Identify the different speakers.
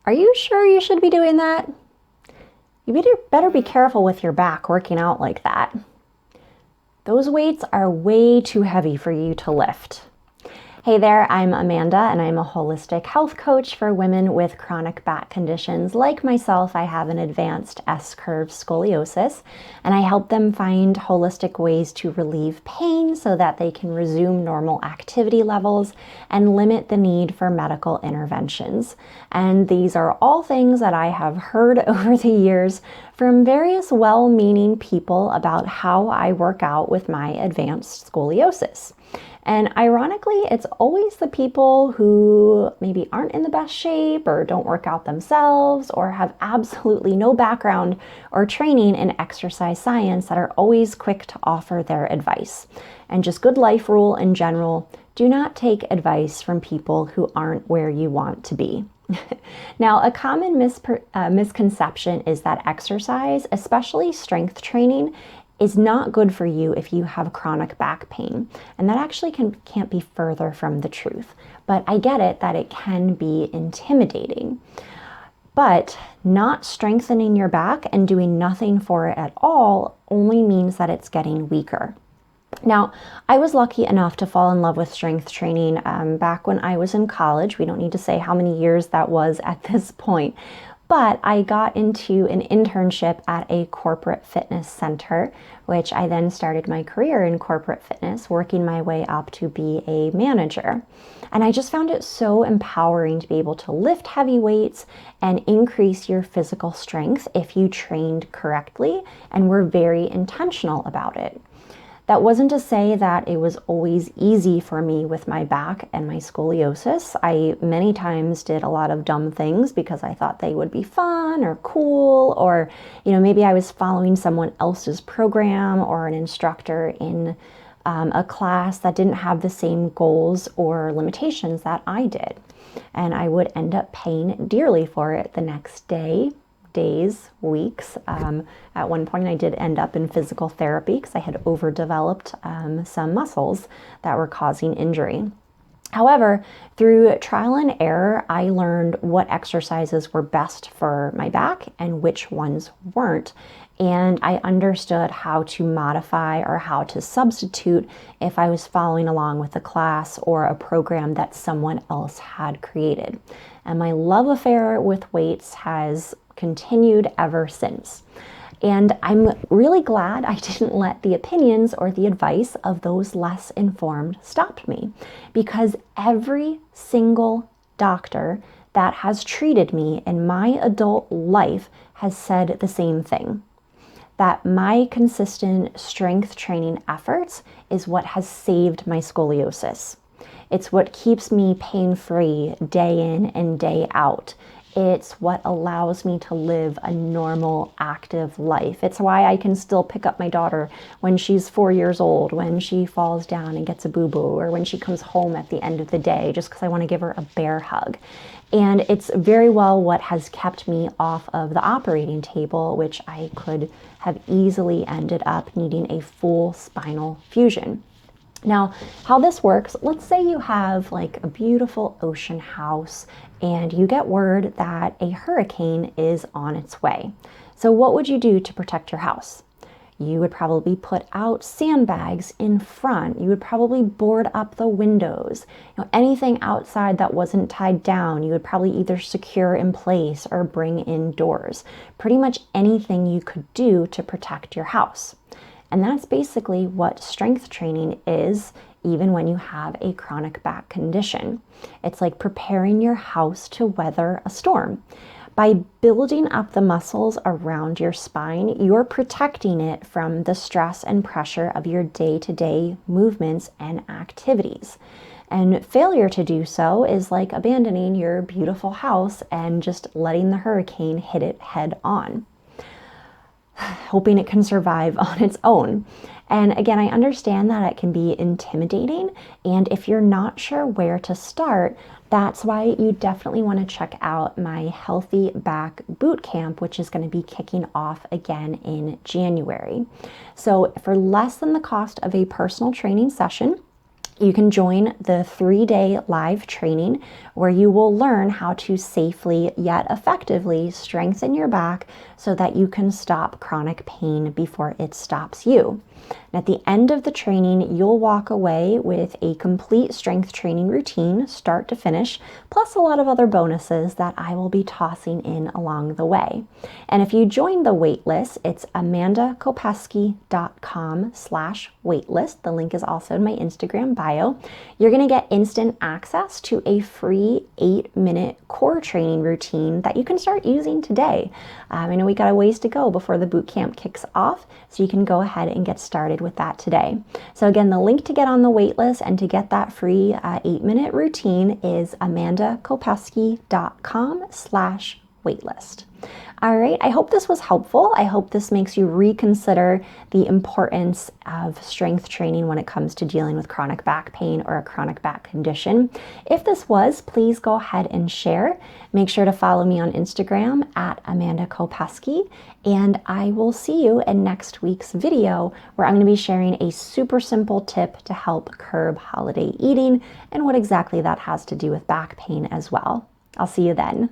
Speaker 1: Are you sure you should be doing that? You better be careful with your back working out like that. Those weights are way too heavy for you to lift. Hey there, I'm Amanda, and I'm a holistic health coach for women with chronic back conditions. Like myself, I have an advanced S-curve scoliosis, and I help them find holistic ways to relieve pain so that they can resume normal activity levels and limit the need for medical interventions. And these are all things that I have heard over the years from various well-meaning people about how I work out with my advanced scoliosis. And ironically, it's always the people who maybe aren't in the best shape or don't work out themselves or have absolutely no background or training in exercise science that are always quick to offer their advice. And just good life rule in general, do not take advice from people who aren't where you want to be. Now, a common misconception is that exercise, especially strength training, is not good for you if you have chronic back pain. And that actually can't be further from the truth. But I get it that it can be intimidating. But not strengthening your back and doing nothing for it at all only means that it's getting weaker. Now, I was lucky enough to fall in love with strength training back when I was in college. We don't need to say how many years that was at this point. But I got into an internship at a corporate fitness center, which I then started my career in corporate fitness, working my way up to be a manager. And I just found it so empowering to be able to lift heavy weights and increase your physical strength if you trained correctly and were very intentional about it. That wasn't to say that it was always easy for me with my back and my scoliosis. I many times did a lot of dumb things because I thought they would be fun or cool, or maybe I was following someone else's program or an instructor in a class that didn't have the same goals or limitations that I did. And I would end up paying dearly for it the next day, days, weeks. At one point I did end up in physical therapy because I had overdeveloped some muscles that were causing injury. However, through trial and error, I learned what exercises were best for my back and which ones weren't. And I understood how to modify or how to substitute if I was following along with a class or a program that someone else had created. And my love affair with weights has continued ever since. And I'm really glad I didn't let the opinions or the advice of those less informed stop me, because every single doctor that has treated me in my adult life has said the same thing, that my consistent strength training efforts is what has saved my scoliosis. It's what keeps me pain-free day in and day out. It's what allows me to live a normal, active life. It's why I can still pick up my daughter when she's 4 years old, when she falls down and gets a boo-boo, or when she comes home at the end of the day, just because I want to give her a bear hug. And it's very well what has kept me off of the operating table, which I could have easily ended up needing a full spinal fusion. Now, how this works, let's say you have like a beautiful ocean house and you get word that a hurricane is on its way. So what would you do to protect your house? You would probably put out sandbags in front. You would probably board up the windows. Anything outside that wasn't tied down, you would probably either secure in place or bring indoors. Pretty much anything you could do to protect your house. And that's basically what strength training is, even when you have a chronic back condition. It's like preparing your house to weather a storm. By building up the muscles around your spine, you're protecting it from the stress and pressure of your day-to-day movements and activities. And failure to do so is like abandoning your beautiful house and just letting the hurricane hit it head on, hoping it can survive on its own. And again, I understand that it can be intimidating, and if you're not sure where to start, that's why you definitely want to check out my Healthy Back Bootcamp, which is going to be kicking off again in January. So for less than the cost of a personal training session, You can join the 3-day live training where you will learn how to safely yet effectively strengthen your back so that you can stop chronic pain before it stops you. And at the end of the training, you'll walk away with a complete strength training routine, start to finish, plus a lot of other bonuses that I will be tossing in along the way. And if you join the waitlist, it's amandakopaski.com/waitlist. The link is also in my Instagram bio. You're going to get instant access to a free 8-minute core training routine that you can start using today. I know we got a ways to go before the boot camp kicks off, so you can go ahead and get started with that today. So again, the link to get on the waitlist and to get that free 8-minute routine is amandakopaski.com/waitlist. All right, I hope this was helpful. I hope this makes you reconsider the importance of strength training when it comes to dealing with chronic back pain or a chronic back condition. If this was, please go ahead and share. Make sure to follow me on Instagram at Amanda Kopaski, and I will see you in next week's video where I'm going to be sharing a super simple tip to help curb holiday eating and what exactly that has to do with back pain as well. I'll see you then.